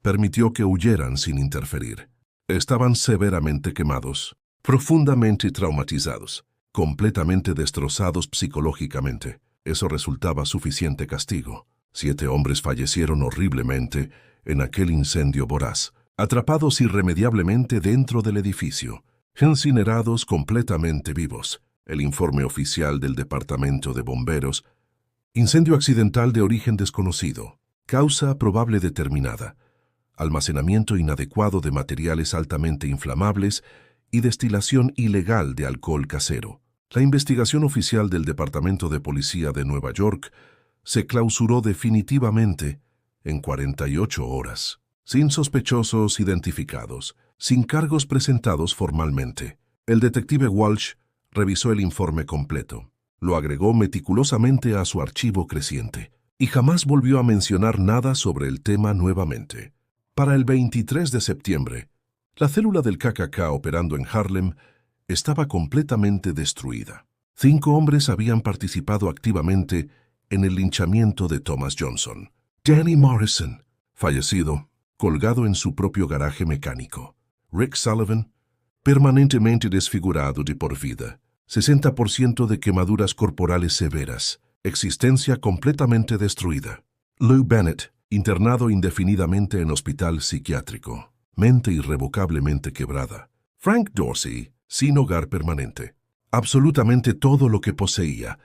[SPEAKER 1] permitió que huyeran sin interferir. Estaban severamente quemados, profundamente traumatizados, completamente destrozados psicológicamente. Eso resultaba suficiente castigo. 7 hombres fallecieron horriblemente en aquel incendio voraz, atrapados irremediablemente dentro del edificio, incinerados completamente vivos. El informe oficial del Departamento de Bomberos: incendio accidental de origen desconocido, causa probable determinada, almacenamiento inadecuado de materiales altamente inflamables y destilación ilegal de alcohol casero. La investigación oficial del Departamento de Policía de Nueva York se clausuró definitivamente en 48 horas, sin sospechosos identificados, sin cargos presentados formalmente. El detective Walsh revisó el informe completo, lo agregó meticulosamente a su archivo creciente y jamás volvió a mencionar nada sobre el tema nuevamente. Para el 23 de septiembre, la célula del KKK operando en Harlem estaba completamente destruida. 5 hombres habían participado activamente en el linchamiento de Thomas Johnson. Danny Morrison, fallecido, colgado en su propio garaje mecánico. Rick Sullivan, permanentemente desfigurado de por vida. 60% de quemaduras corporales severas. Existencia completamente destruida. Lou Bennett, internado indefinidamente en hospital psiquiátrico. Mente irrevocablemente quebrada. Frank Dorsey, sin hogar permanente. Absolutamente todo lo que poseía,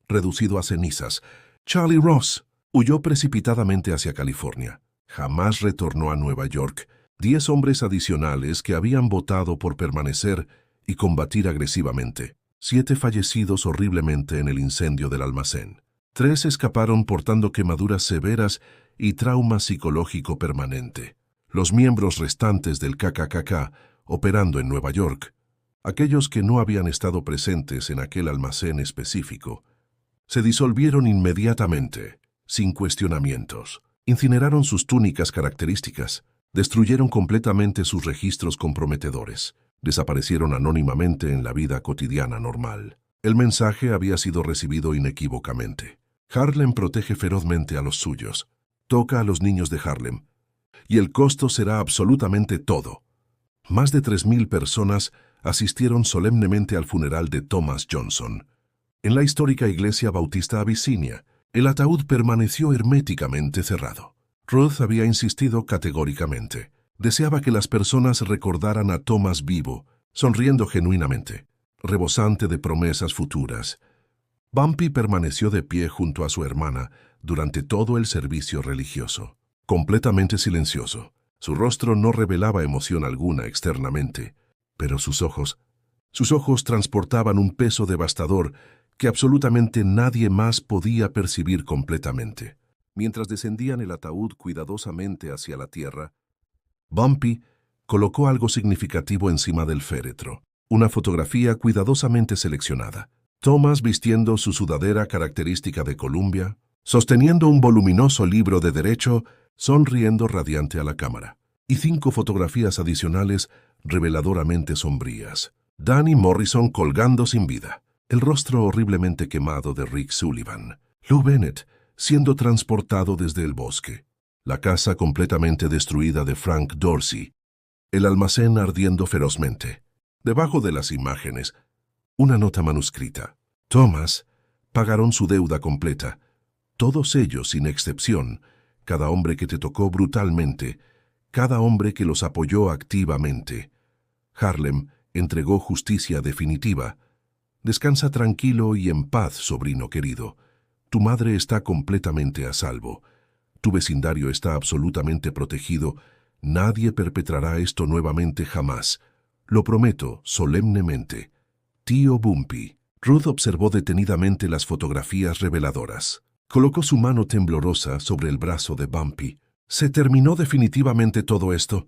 [SPEAKER 1] reducido a cenizas. Charlie Ross huyó precipitadamente hacia California. Jamás retornó a Nueva York. 10 hombres adicionales que habían votado por permanecer y combatir agresivamente. 7 fallecidos horriblemente en el incendio del almacén. 3 escaparon portando quemaduras severas y trauma psicológico permanente. Los miembros restantes del KKK operando en Nueva York, aquellos que no habían estado presentes en aquel almacén específico, se disolvieron inmediatamente, sin cuestionamientos. Incineraron sus túnicas características, destruyeron completamente sus registros comprometedores, desaparecieron anónimamente en la vida cotidiana normal. El mensaje había sido recibido inequívocamente. Harlem protege ferozmente a los suyos, toca a los niños de Harlem, y el costo será absolutamente todo. Más de 3.000 personas asistieron solemnemente al funeral de Thomas Johnson. En la histórica iglesia bautista Abisinia, el ataúd permaneció herméticamente cerrado. Ruth había insistido categóricamente. Deseaba que las personas recordaran a Thomas vivo, sonriendo genuinamente, rebosante de promesas futuras. Bumpy permaneció de pie junto a su hermana durante todo el servicio religioso, completamente silencioso. Su rostro no revelaba emoción alguna externamente, pero sus ojos transportaban un peso devastador que absolutamente nadie más podía percibir completamente. Mientras descendían el ataúd cuidadosamente hacia la tierra, Bumpy colocó algo significativo encima del féretro, una fotografía cuidadosamente seleccionada. Thomas vistiendo su sudadera característica de Columbia, sosteniendo un voluminoso libro de derecho, sonriendo radiante a la cámara, y 5 fotografías adicionales reveladoramente sombrías. Danny Morrison colgando sin vida, el rostro horriblemente quemado de Rick Sullivan, Lou Bennett siendo transportado desde el bosque, la casa completamente destruida de Frank Dorsey, el almacén ardiendo ferozmente. Debajo de las imágenes, una nota manuscrita. Thomas, pagaron su deuda completa. Todos ellos, sin excepción, cada hombre que te tocó brutalmente, cada hombre que los apoyó activamente. Harlem entregó justicia definitiva. Descansa tranquilo y en paz, sobrino querido. Tu madre está completamente a salvo. Tu vecindario está absolutamente protegido. Nadie perpetrará esto nuevamente jamás. Lo prometo solemnemente. Tío Bumpy. Ruth observó detenidamente las fotografías reveladoras. Colocó su mano temblorosa sobre el brazo de Bumpy. ¿Se terminó definitivamente todo esto?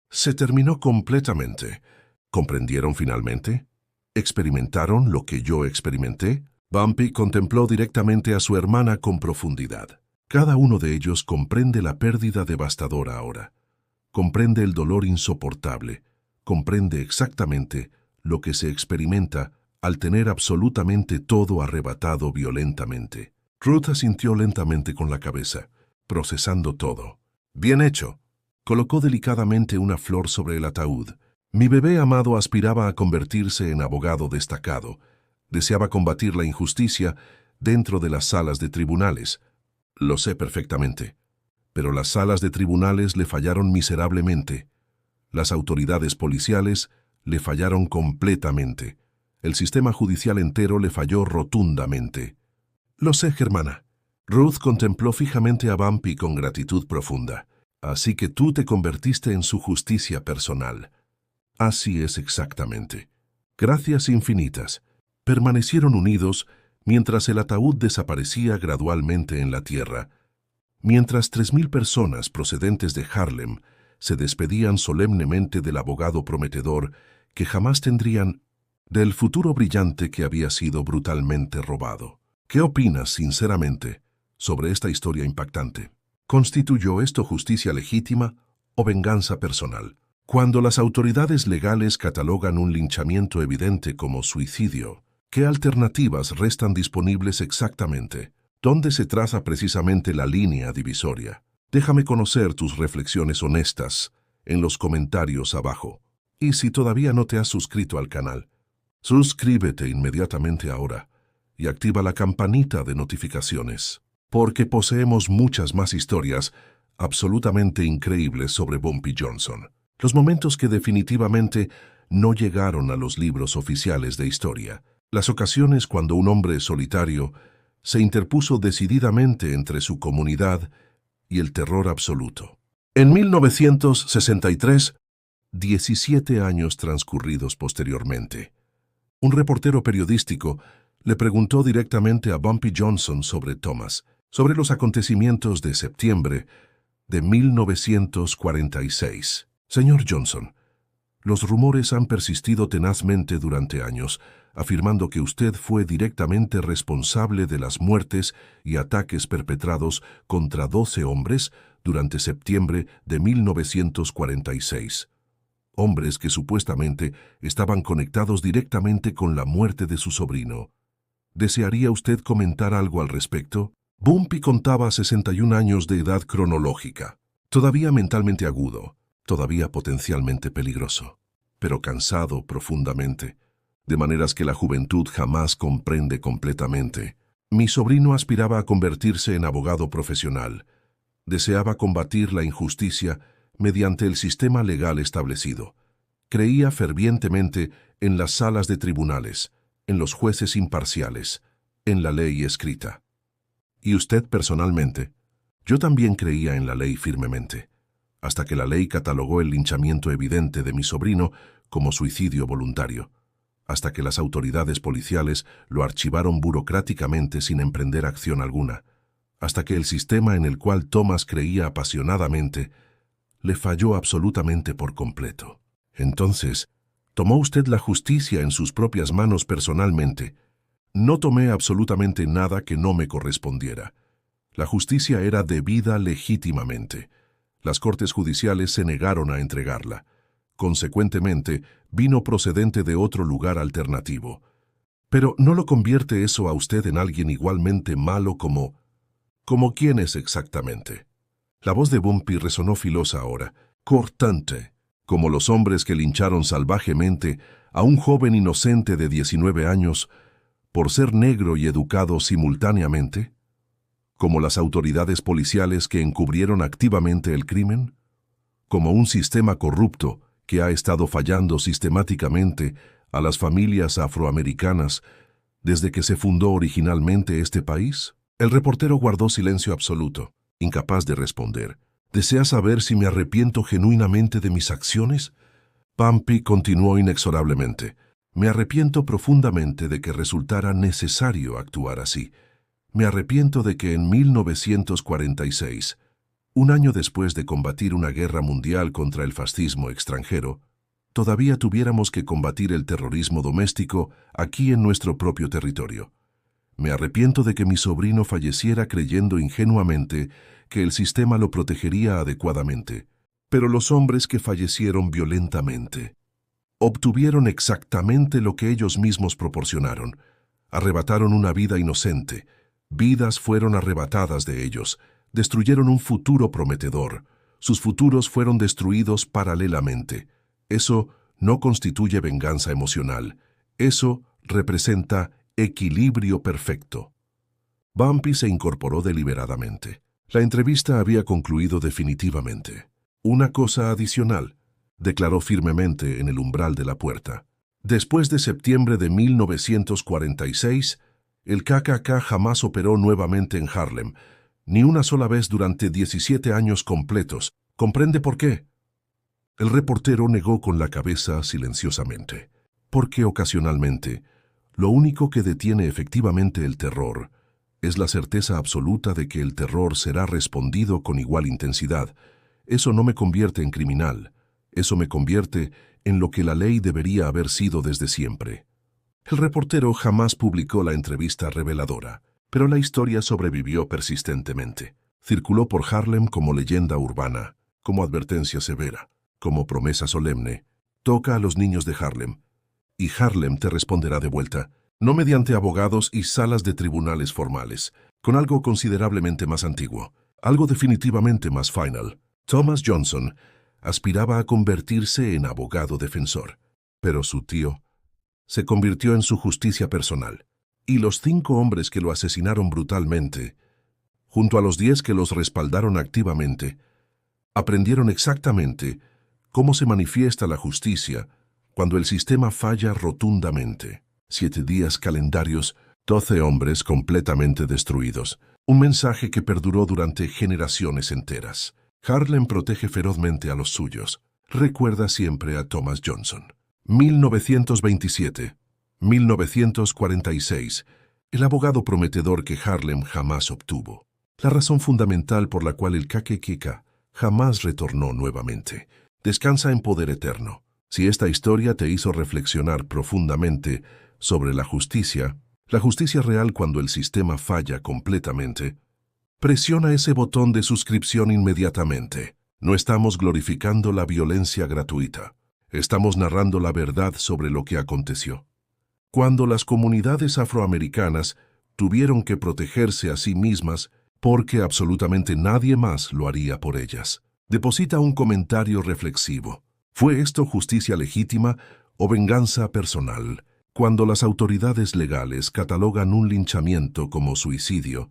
[SPEAKER 1] Se terminó completamente. ¿Comprendieron finalmente? ¿Experimentaron lo que yo experimenté? Bumpy contempló directamente a su hermana con profundidad. Cada uno de ellos comprende la pérdida devastadora ahora. Comprende el dolor insoportable. Comprende exactamente lo que se experimenta al tener absolutamente todo arrebatado violentamente. Ruth asintió lentamente con la cabeza, procesando todo. Bien hecho. Colocó delicadamente una flor sobre el ataúd. Mi bebé amado aspiraba a convertirse en abogado destacado. Deseaba combatir la injusticia dentro de las salas de tribunales. Lo sé perfectamente. Pero las salas de tribunales le fallaron miserablemente. Las autoridades policiales le fallaron completamente. El sistema judicial entero le falló rotundamente. Lo sé, Germana. Ruth contempló fijamente a Bumpy con gratitud profunda. Así que tú te convertiste en su justicia personal. Así es exactamente. Gracias infinitas. Permanecieron unidos mientras el ataúd desaparecía gradualmente en la tierra, mientras 3.000 personas procedentes de Harlem se despedían solemnemente del abogado prometedor que jamás tendrían, del futuro brillante que había sido brutalmente robado. ¿Qué opinas, sinceramente, sobre esta historia impactante? ¿Constituyó esto justicia legítima o venganza personal? Cuando las autoridades legales catalogan un linchamiento evidente como suicidio, ¿qué alternativas restan disponibles exactamente? ¿Dónde se traza precisamente la línea divisoria? Déjame conocer tus reflexiones honestas en los comentarios abajo. Y si todavía no te has suscrito al canal, suscríbete inmediatamente ahora y activa la campanita de notificaciones, porque poseemos muchas más historias absolutamente increíbles sobre Bumpy Johnson. Los momentos que definitivamente no llegaron a los libros oficiales de historia. Las ocasiones cuando un hombre solitario se interpuso decididamente entre su comunidad y el terror absoluto. En 1963, 17 años transcurridos posteriormente, un reportero periodístico le preguntó directamente a Bumpy Johnson sobre Thomas, sobre los acontecimientos de septiembre de 1946. Señor Johnson, los rumores han persistido tenazmente durante años, afirmando que usted fue directamente responsable de las muertes y ataques perpetrados contra 12 hombres durante septiembre de 1946. Hombres que supuestamente estaban conectados directamente con la muerte de su sobrino. ¿Desearía usted comentar algo al respecto? Bumpy contaba 61 años de edad cronológica, todavía mentalmente agudo, todavía potencialmente peligroso, pero cansado profundamente, de maneras que la juventud jamás comprende completamente. Mi sobrino aspiraba a convertirse en abogado profesional. Deseaba combatir la injusticia mediante el sistema legal establecido. Creía fervientemente en las salas de tribunales, en los jueces imparciales, en la ley escrita. ¿Y usted personalmente? Yo también creía en la ley firmemente, hasta que la ley catalogó el linchamiento evidente de mi sobrino como suicidio voluntario, hasta que las autoridades policiales lo archivaron burocráticamente sin emprender acción alguna, hasta que el sistema en el cual Thomas creía apasionadamente le falló absolutamente por completo. Entonces, tomó usted la justicia en sus propias manos personalmente. No tomé absolutamente nada que no me correspondiera. La justicia era debida legítimamente. Las cortes judiciales se negaron a entregarla. Consecuentemente, vino procedente de otro lugar alternativo. Pero ¿no lo convierte eso a usted en alguien igualmente malo como... ¿Como quién es exactamente? La voz de Bumpy resonó filosa ahora, cortante, como los hombres que lincharon salvajemente a un joven inocente de 19 años por ser negro y educado simultáneamente, como las autoridades policiales que encubrieron activamente el crimen, como un sistema corrupto que ha estado fallando sistemáticamente a las familias afroamericanas desde que se fundó originalmente este país. El reportero guardó silencio absoluto, incapaz de responder. ¿Desea saber si me arrepiento genuinamente de mis acciones? Bumpy continuó inexorablemente. Me arrepiento profundamente de que resultara necesario actuar así. Me arrepiento de que en 1946, un año después de combatir una guerra mundial contra el fascismo extranjero, todavía tuviéramos que combatir el terrorismo doméstico aquí en nuestro propio territorio. Me arrepiento de que mi sobrino falleciera creyendo ingenuamente que el sistema lo protegería adecuadamente. Pero los hombres que fallecieron violentamente obtuvieron exactamente lo que ellos mismos proporcionaron. Arrebataron una vida inocente. Vidas fueron arrebatadas de ellos. Destruyeron un futuro prometedor. Sus futuros fueron destruidos paralelamente. Eso no constituye venganza emocional. Eso representa equilibrio perfecto. Bumpy se incorporó deliberadamente. La entrevista había concluido definitivamente. Una cosa adicional, declaró firmemente en el umbral de la puerta. Después de septiembre de 1946, el KKK jamás operó nuevamente en Harlem, ni una sola vez durante 17 años completos. ¿Comprende por qué? El reportero negó con la cabeza silenciosamente. Porque ocasionalmente Lo único que detiene efectivamente el terror es la certeza absoluta de que el terror será respondido con igual intensidad. Eso no me convierte en criminal. Eso me convierte en lo que la ley debería haber sido desde siempre. El reportero jamás publicó la entrevista reveladora, pero la historia sobrevivió persistentemente. Circuló por Harlem como leyenda urbana, como advertencia severa, como promesa solemne. Toca a los niños de Harlem, y Harlem te responderá de vuelta, no mediante abogados y salas de tribunales formales, con algo considerablemente más antiguo, algo definitivamente más final. Thomas Johnson aspiraba a convertirse en abogado defensor, pero su tío se convirtió en su justicia personal, y los 5 hombres que lo asesinaron brutalmente, junto a los 10 que los respaldaron activamente, aprendieron exactamente cómo se manifiesta la justicia cuando el sistema falla rotundamente. 7 días calendarios, 12 hombres completamente destruidos. Un mensaje que perduró durante generaciones enteras. Harlem protege ferozmente a los suyos. Recuerda siempre a Thomas Johnson. 1927, 1946. El abogado prometedor que Harlem jamás obtuvo. La razón fundamental por la cual el KKK jamás retornó nuevamente. Descansa en poder eterno. Si esta historia te hizo reflexionar profundamente sobre la justicia real cuando el sistema falla completamente, presiona ese botón de suscripción inmediatamente. No estamos glorificando la violencia gratuita. Estamos narrando la verdad sobre lo que aconteció. Cuando las comunidades afroamericanas tuvieron que protegerse a sí mismas porque absolutamente nadie más lo haría por ellas. Deposita un comentario reflexivo. ¿Fue esto justicia legítima o venganza personal? Cuando las autoridades legales catalogan un linchamiento como suicidio,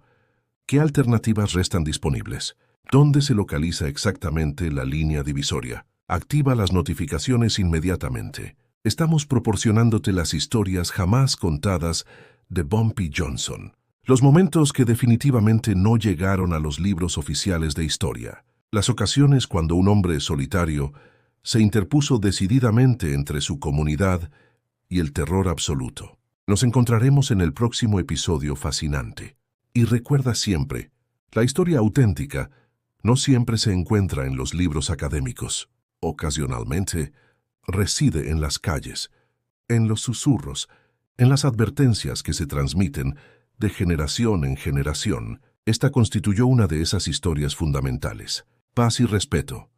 [SPEAKER 1] ¿qué alternativas restan disponibles? ¿Dónde se localiza exactamente la línea divisoria? Activa las notificaciones inmediatamente. Estamos proporcionándote las historias jamás contadas de Bumpy Johnson. Los momentos que definitivamente no llegaron a los libros oficiales de historia. Las ocasiones cuando un hombre solitario se interpuso decididamente entre su comunidad y el terror absoluto. Nos encontraremos en el próximo episodio fascinante. Y recuerda siempre, la historia auténtica no siempre se encuentra en los libros académicos. Ocasionalmente, reside en las calles, en los susurros, en las advertencias que se transmiten de generación en generación. Esta constituyó una de esas historias fundamentales. Paz y respeto.